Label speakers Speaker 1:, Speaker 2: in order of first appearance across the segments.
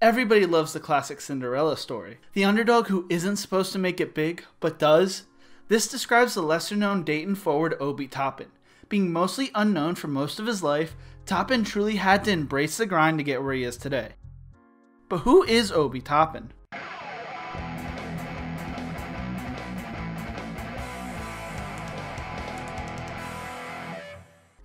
Speaker 1: Everybody loves the classic Cinderella story. The underdog who isn't supposed to make it big, but does. This describes the lesser-known Dayton Forward Obi Toppin. Being mostly unknown for most of his life, Toppin truly had to embrace the grind to get where he is today. But who is Obi Toppin?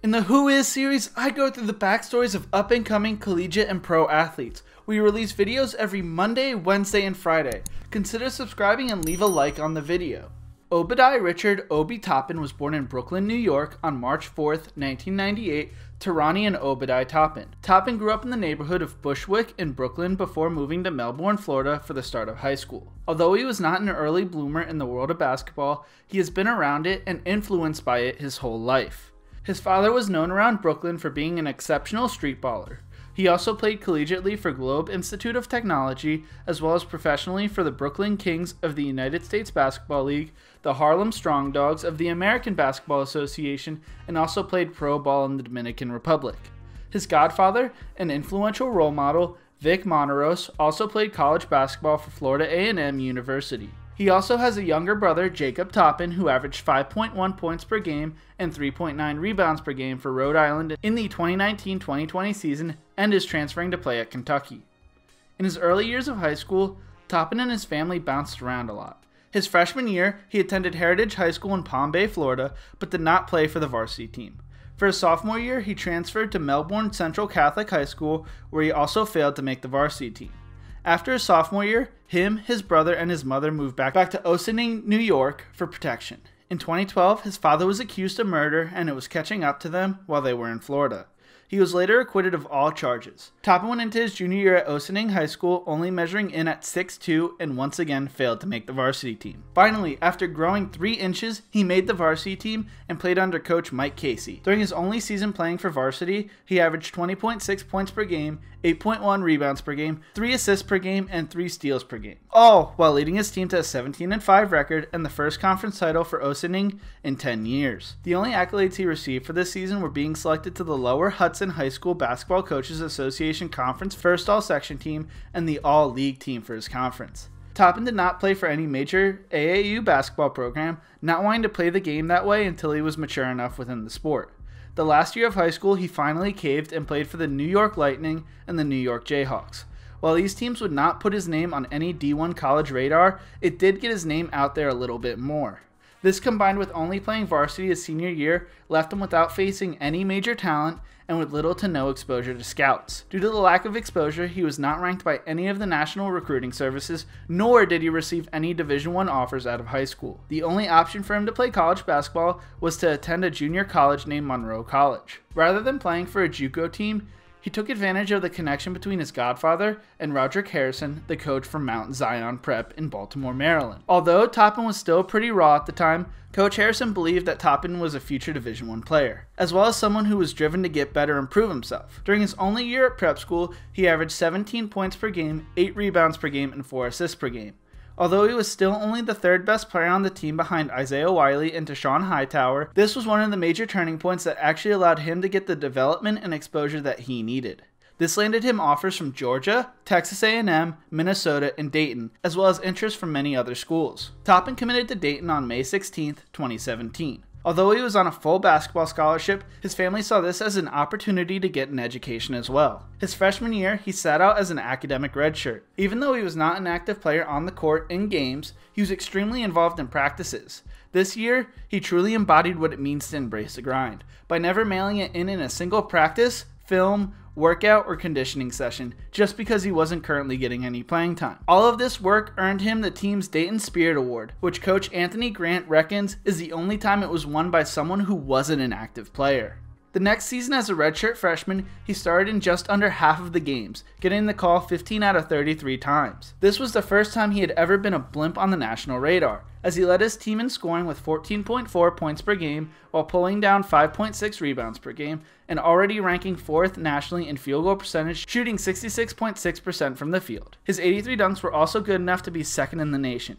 Speaker 1: In the Who Is series, I go through the backstories of up-and-coming collegiate and pro athletes. We release videos every Monday, Wednesday, and Friday. Consider subscribing and leave a like on the video. Obadiah Richard Obi Toppin was born in Brooklyn, New York on March 4th, 1998 to Ronnie and Obadiah Toppin. Toppin grew up in the neighborhood of Bushwick in Brooklyn before moving to Melbourne, Florida for the start of high school. Although he was not an early bloomer in the world of basketball, he has been around it and influenced by it his whole life. His father was known around Brooklyn for being an exceptional street baller. He also played collegiately for Globe Institute of Technology, as well as professionally for the Brooklyn Kings of the United States Basketball League, the Harlem Strong Dogs of the American Basketball Association, and also played pro ball in the Dominican Republic. His godfather, an influential role model, Vic Monteros, also played college basketball for Florida A&M University. He also has a younger brother, Jacob Toppin, who averaged 5.1 points per game and 3.9 rebounds per game for Rhode Island in the 2019-2020 season and is transferring to play at Kentucky. In his early years of high school, Toppin and his family bounced around a lot. His freshman year, he attended Heritage High School in Palm Bay, Florida, but did not play for the varsity team. For his sophomore year, he transferred to Melbourne Central Catholic High School, where he also failed to make the varsity team. After his sophomore year, his brother, and his mother moved back to Ossining, New York for protection. In 2012, his father was accused of murder and it was catching up to them while they were in Florida. He was later acquitted of all charges. Toppin went into his junior year at Ossining High School, only measuring in at 6'2", and once again failed to make the varsity team. Finally, after growing 3 inches, he made the varsity team and played under coach Mike Casey. During his only season playing for varsity, he averaged 20.6 points per game, 8.1 rebounds per game, 3 assists per game, and 3 steals per game, all while leading his team to a 17-5 record and the first conference title for Ossining in 10 years. The only accolades he received for this season were being selected to the Lower Hudson High School Basketball Coaches Association Conference First All-Section Team and the All-League Team for his conference. Toppin did not play for any major AAU basketball program, not wanting to play the game that way until he was mature enough within the sport. The last year of high school, he finally caved and played for the New York Lightning and the New York Jayhawks. While these teams would not put his name on any D1 college radar, it did get his name out there a little bit more. This, combined with only playing varsity his senior year, left him without facing any major talent and with little to no exposure to scouts. Due to the lack of exposure, he was not ranked by any of the national recruiting services, nor did he receive any Division I offers out of high school. The only option for him to play college basketball was to attend a junior college named Monroe College. Rather than playing for a JUCO team, he took advantage of the connection between his godfather and Roderick Harrison, the coach from Mount Zion Prep in Baltimore, Maryland. Although Toppin was still pretty raw at the time, Coach Harrison believed that Toppin was a future Division I player, as well as someone who was driven to get better and prove himself. During his only year at prep school, he averaged 17 points per game, 8 rebounds per game, and 4 assists per game. Although he was still only the 3rd best player on the team behind Isaiah Wiley and Deshaun Hightower, this was one of the major turning points that actually allowed him to get the development and exposure that he needed. This landed him offers from Georgia, Texas A&M, Minnesota, and Dayton, as well as interest from many other schools. Toppin committed to Dayton on May 16, 2017. Although he was on a full basketball scholarship, his family saw this as an opportunity to get an education as well. His freshman year, he sat out as an academic redshirt. Even though he was not an active player on the court in games, he was extremely involved in practices. This year, he truly embodied what it means to embrace the grind, by never mailing it in a single practice, film, workout, or conditioning session, just because he wasn't currently getting any playing time. All of this work earned him the team's Dayton Spirit Award, which Coach Anthony Grant reckons is the only time it was won by someone who wasn't an active player. The next season as a redshirt freshman, he started in just under half of the games, getting the call 15 out of 33 times. This was the first time he had ever been a blimp on the national radar, as he led his team in scoring with 14.4 points per game while pulling down 5.6 rebounds per game and already ranking 4th nationally in field goal percentage, shooting 66.6% from the field. His 83 dunks were also good enough to be 2nd in the nation.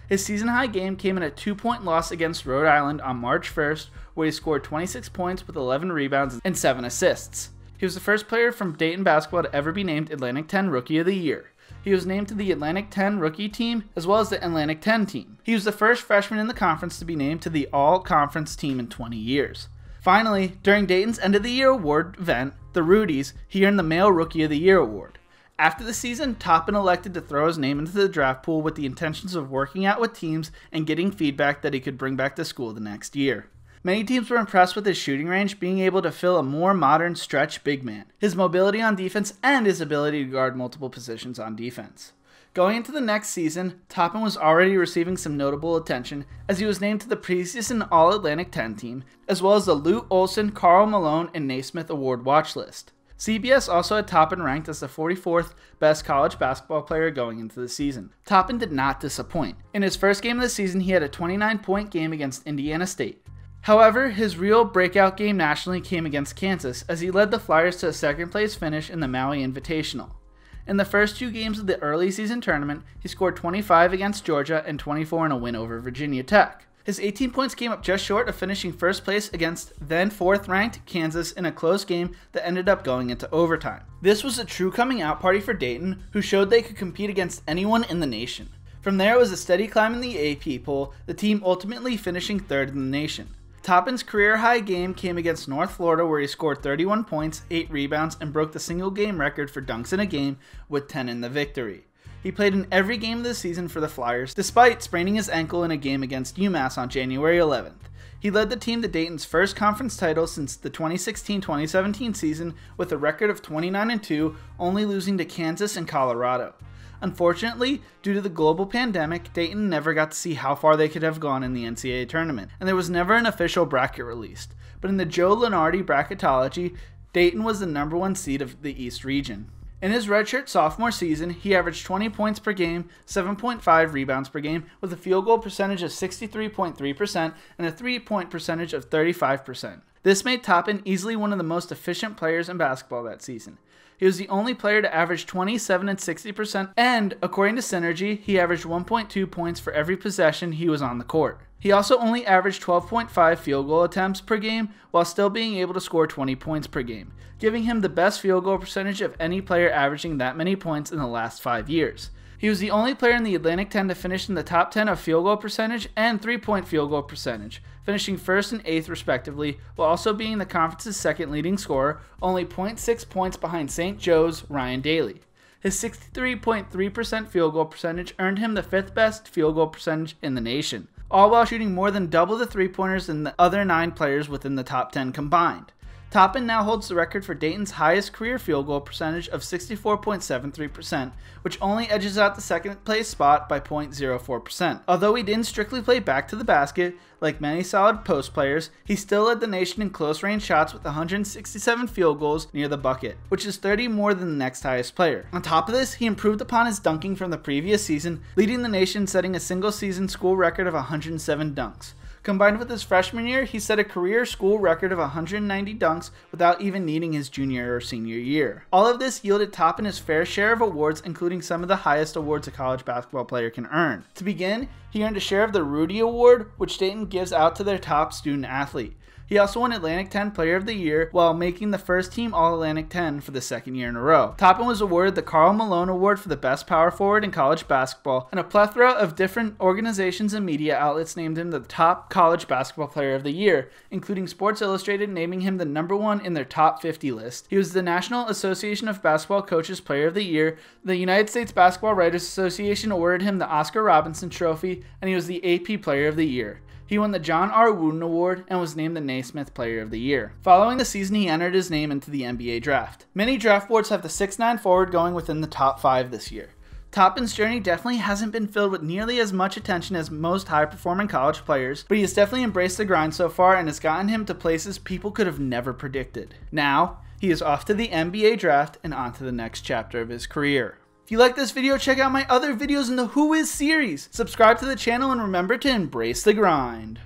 Speaker 1: His season-high game came in a 2-point loss against Rhode Island on March 1st, where he scored 26 points with 11 rebounds and 7 assists. He was the first player from Dayton basketball to ever be named Atlantic 10 Rookie of the Year. He was named to the Atlantic 10 Rookie team as well as the Atlantic 10 team. He was the first freshman in the conference to be named to the All-Conference team in 20 years. Finally, during Dayton's end of the year award event, the Rudies, he earned the Male Rookie of the Year award. After the season, Toppin elected to throw his name into the draft pool with the intentions of working out with teams and getting feedback that he could bring back to school the next year. Many teams were impressed with his shooting range, being able to fill a more modern stretch big man, his mobility on defense, and his ability to guard multiple positions on defense. Going into the next season, Toppin was already receiving some notable attention as he was named to the preseason All-Atlantic 10 team, as well as the Lute Olson, Karl Malone, and Naismith Award watch list. CBS also had Toppin ranked as the 44th best college basketball player going into the season. Toppin did not disappoint. In his first game of the season, he had a 29-point game against Indiana State. However, his real breakout game nationally came against Kansas as he led the Flyers to a second-place finish in the Maui Invitational. In the first 2 games of the early season tournament, he scored 25 against Georgia and 24 in a win over Virginia Tech. His 18 points came up just short of finishing first place against then 4th-ranked Kansas in a close game that ended up going into overtime. This was a true coming out party for Dayton, who showed they could compete against anyone in the nation. From there, it was a steady climb in the AP poll, the team ultimately finishing 3rd in the nation. Toppin's career-high game came against North Florida, where he scored 31 points, 8 rebounds, and broke the single-game record for dunks in a game with 10 in the victory. He played in every game of the season for the Flyers, despite spraining his ankle in a game against UMass on January 11th. He led the team to Dayton's first conference title since the 2016-2017 season with a record of 29-2, only losing to Kansas and Colorado. Unfortunately, due to the global pandemic, Dayton never got to see how far they could have gone in the NCAA tournament, and there was never an official bracket released. But in the Joe Lunardi bracketology, Dayton was the number 1 seed of the East region. In his redshirt sophomore season, he averaged 20 points per game, 7.5 rebounds per game, with a field goal percentage of 63.3% and a 3-point percentage of 35%. This made Toppin easily one of the most efficient players in basketball that season. He was the only player to average 27 and 60%, and according to Synergy, he averaged 1.2 points for every possession he was on the court. He also only averaged 12.5 field goal attempts per game while still being able to score 20 points per game, giving him the best field goal percentage of any player averaging that many points in the last 5 years. He was the only player in the Atlantic 10 to finish in the top 10 of field goal percentage and 3-point field goal percentage, finishing 1st and 8th respectively, while also being the conference's 2nd leading scorer, only 0.6 points behind St. Joe's Ryan Daly. His 63.3% field goal percentage earned him the 5th best field goal percentage in the nation, all while shooting more than double the 3-pointers than the other 9 players within the top 10 combined. Toppin now holds the record for Dayton's highest career field goal percentage of 64.73%, which only edges out the 2nd place spot by 0.04%. Although he didn't strictly play back to the basket, like many solid post players, he still led the nation in close range shots with 167 field goals near the bucket, which is 30 more than the next highest player. On top of this, he improved upon his dunking from the previous season, leading the nation setting a single season school record of 107 dunks. Combined with his freshman year, he set a career school record of 190 dunks without even needing his junior or senior year. All of this yielded Toppin his fair share of awards, including some of the highest awards a college basketball player can earn. To begin, he earned a share of the Rudy Award, which Dayton gives out to their top student athlete. He also won Atlantic 10 Player of the Year while making the first team All-Atlantic 10 for the 2nd year in a row. Toppin was awarded the Karl Malone Award for the best power forward in college basketball, and a plethora of different organizations and media outlets named him the top college basketball player of the year, including Sports Illustrated naming him the number 1 in their top 50 list. He was the National Association of Basketball Coaches Player of the Year, the United States Basketball Writers Association awarded him the Oscar Robertson Trophy, and he was the AP Player of the Year. He won the John R. Wooden Award and was named the Naismith Player of the Year. Following the season, he entered his name into the NBA draft. Many draft boards have the 6'9" forward going within the top 5 this year. Toppin's journey definitely hasn't been filled with nearly as much attention as most high-performing college players, but he has definitely embraced the grind so far and has gotten him to places people could have never predicted. Now, he is off to the NBA draft and on to the next chapter of his career. If you like this video, check out my other videos in the Who Is series. Subscribe to the channel and remember to embrace the grind.